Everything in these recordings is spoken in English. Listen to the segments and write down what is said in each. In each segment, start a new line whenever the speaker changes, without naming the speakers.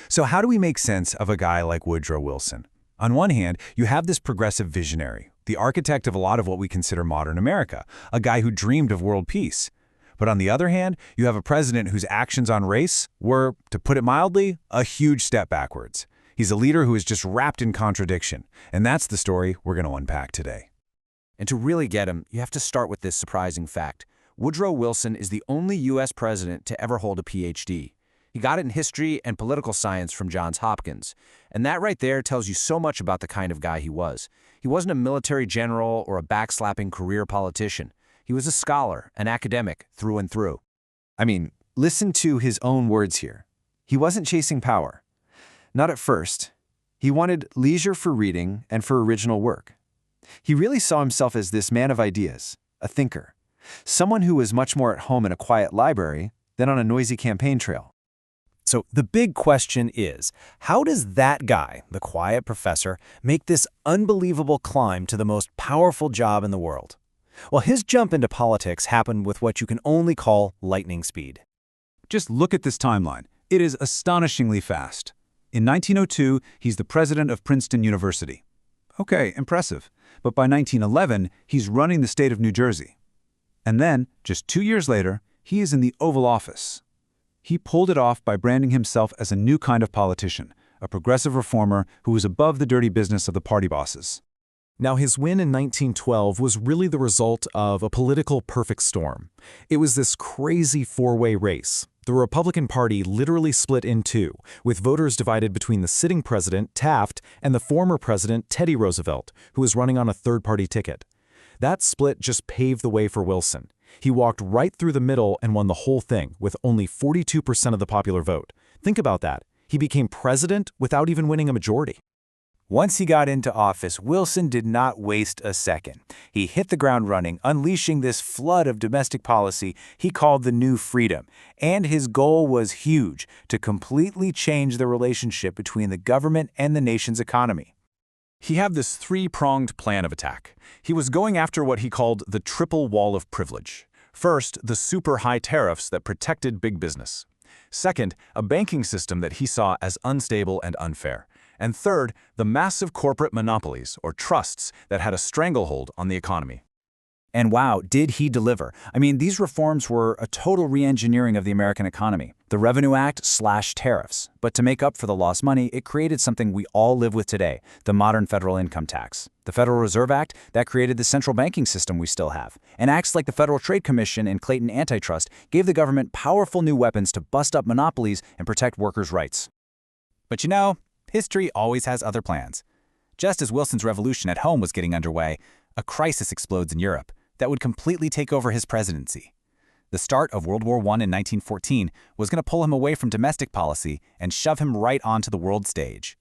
So how do we make sense of a guy like Woodrow Wilson? On one hand, you have this progressive visionary, the architect of a lot of what we consider modern America, a guy who dreamed of world peace. But on the other hand, you have a president whose actions on race were, to put it mildly, a huge step backwards. He's a leader who is just wrapped in contradiction, and that's the story we're going to unpack today.
And to really get him, you have to start with this surprising fact. Woodrow Wilson is the only U.S. president to ever hold a Ph.D. He got it in history and political science from Johns Hopkins. And that right there tells you so much about the kind of guy he was. He wasn't a military general or a backslapping career politician. He was a scholar, an academic, through and through.
I mean, listen to his own words here. He wasn't chasing power. Not at first. He wanted leisure for reading and for original work. He really saw himself as this man of ideas, a thinker, someone who was much more at home in a quiet library than on a noisy campaign trail.
So the big question is, how does that guy, the quiet professor, make this unbelievable climb to the most powerful job in the world? Well, his jump into politics happened with what you can only call lightning speed.
Just look at this timeline. It is astonishingly fast. In 1902, he's the president of Princeton University. Okay, impressive. But by 1911, he's running the state of New Jersey. And then, just 2 years later, he is in the Oval Office. He pulled it off by branding himself as a new kind of politician, a progressive reformer who was above the dirty business of the party bosses.
Now, his win in 1912 was really the result of a political perfect storm. It was this crazy four-way race. The Republican Party literally split in two, with voters divided between the sitting president, Taft, and the former president, Teddy Roosevelt, who was running on a third-party ticket. That split just paved the way for Wilson. He walked right through the middle and won the whole thing, with only 42% of the popular vote. Think about that. He became president without even winning a majority.
Once he got into office, Wilson did not waste a second. He hit the ground running, unleashing this flood of domestic policy he called the New Freedom. And his goal was huge, to completely change the relationship between the government and the nation's economy.
He had this three-pronged plan of attack. He was going after what he called the triple wall of privilege. First, the super high tariffs that protected big business. Second, a banking system that he saw as unstable and unfair. And third, the massive corporate monopolies, or trusts, that had a stranglehold on the economy.
And wow, did he deliver. I mean, these reforms were a total re-engineering of the American economy. The Revenue Act slashed tariffs, but to make up for the lost money, it created something we all live with today, the modern federal income tax. The Federal Reserve Act, that created the central banking system we still have. And acts like the Federal Trade Commission and Clayton Antitrust gave the government powerful new weapons to bust up monopolies and protect workers' rights. But you know, history always has other plans. Just as Wilson's revolution at home was getting underway, a crisis explodes in Europe that would completely take over his presidency. The start of World War I in 1914 was going to pull him away from domestic policy and shove him right onto the world stage.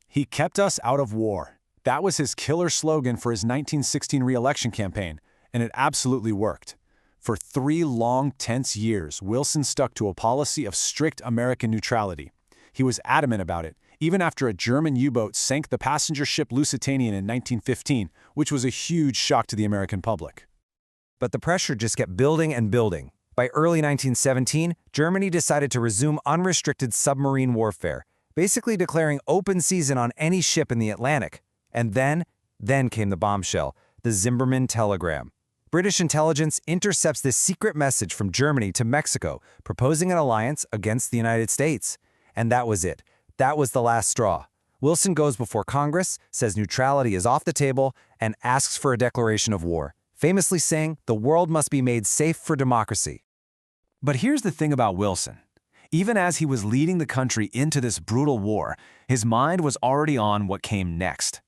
He kept us out of war. That was his killer slogan for his 1916 re-election campaign, and it absolutely worked. For 3 long, tense years, Wilson stuck to a policy of strict American neutrality. He was adamant about it, even after a German U-boat sank the passenger ship Lusitanian in 1915, which was a huge shock to the American public.
But the pressure just kept building and building. By early 1917, Germany decided to resume unrestricted submarine warfare, basically declaring open season on any ship in the Atlantic. And then came the bombshell, the Zimmermann telegram. British intelligence intercepts this secret message from Germany to Mexico, proposing an alliance against the United States. And that was it. That was the last straw. Wilson goes before Congress, says neutrality is off the table, and asks for a declaration of war, famously saying the world must be made safe for democracy.
But here's the thing about Wilson. Even as he was leading the country into this brutal war, his mind was already on what came next.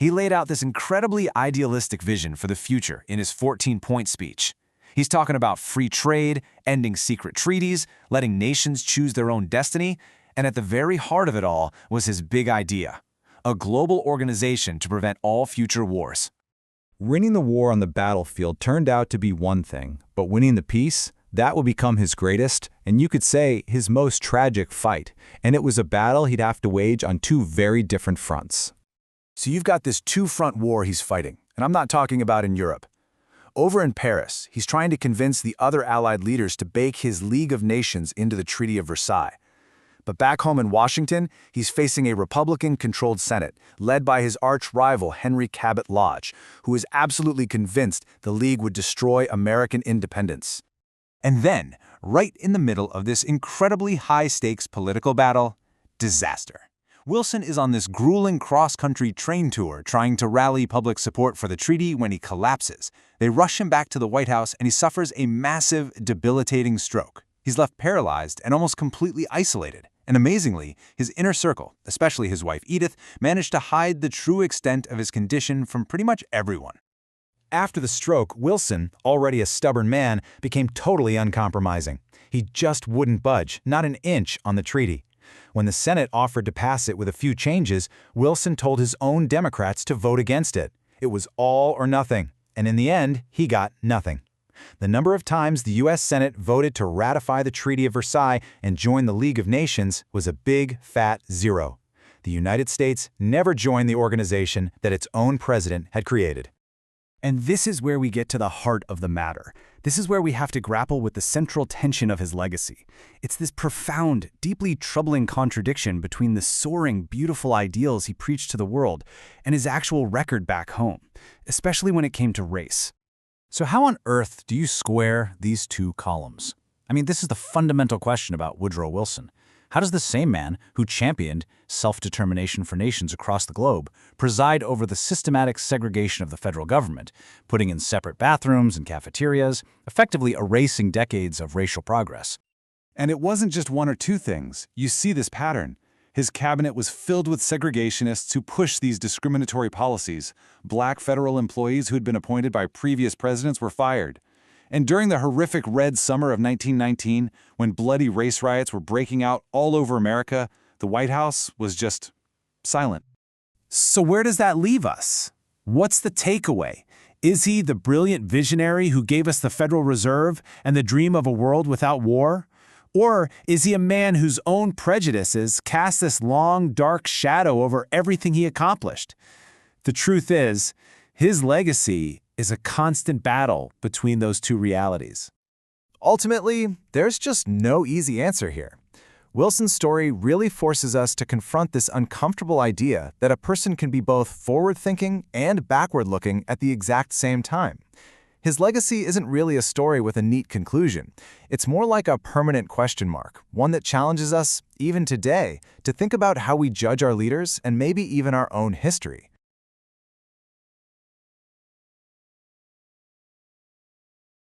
He laid out this incredibly idealistic vision for the future in his 14-point speech. He's talking about free trade, ending secret treaties, letting nations choose their own destiny, and at the very heart of it all was his big idea, a global organization to prevent all future wars.
Winning the war on the battlefield turned out to be one thing, but winning the peace, that would become his greatest, and you could say his most tragic fight, and it was a battle he'd have to wage on 2 very different fronts.
So you've got this 2-front war he's fighting, and I'm not talking about in Europe. Over in Paris, he's trying to convince the other Allied leaders to bake his League of Nations into the Treaty of Versailles.
But back home in Washington, he's facing a Republican-controlled Senate, led by his arch-rival Henry Cabot Lodge, who is absolutely convinced the League would destroy American independence.
And then, right in the middle of this incredibly high-stakes political battle, disaster. Wilson is on this grueling cross-country train tour trying to rally public support for the treaty when he collapses. They rush him back to the White House and he suffers a massive, debilitating stroke. He's left paralyzed and almost completely isolated. And amazingly, his inner circle, especially his wife Edith, managed to hide the true extent of his condition from pretty much everyone.
After the stroke, Wilson, already a stubborn man, became totally uncompromising. He just wouldn't budge, not an inch, on the treaty. When the Senate offered to pass it with a few changes, Wilson told his own Democrats to vote against it. It was all or nothing, and in the end, he got nothing. The number of times the U.S. Senate voted to ratify the Treaty of Versailles and join the League of Nations was a big, fat zero. The United States never joined the organization that its own president had created.
And this is where we get to the heart of the matter. This is where we have to grapple with the central tension of his legacy. It's this profound, deeply troubling contradiction between the soaring, beautiful ideals he preached to the world and his actual record back home, especially when it came to race.
So how on earth do you square these two columns? I mean, this is the fundamental question about Woodrow Wilson. How does the same man who championed self-determination for nations across the globe preside over the systematic segregation of the federal government, putting in separate bathrooms and cafeterias, effectively erasing decades of racial progress?
And it wasn't just one or two things. You see this pattern. His cabinet was filled with segregationists who pushed these discriminatory policies. Black federal employees who had been appointed by previous presidents were fired. And during the horrific Red Summer of 1919, when bloody race riots were breaking out all over America, the White House was just silent.
So where does that leave us? What's the takeaway? Is he the brilliant visionary who gave us the Federal Reserve and the dream of a world without war? Or is he a man whose own prejudices cast this long, dark shadow over everything he accomplished? The truth is, his legacy is a constant battle between those two realities.
Ultimately, there's just no easy answer here. Wilson's story really forces us to confront this uncomfortable idea that a person can be both forward-thinking and backward-looking at the exact same time. His legacy isn't really a story with a neat conclusion. It's more like a permanent question mark, one that challenges us, even today, to think about how we judge our leaders and maybe even our own history.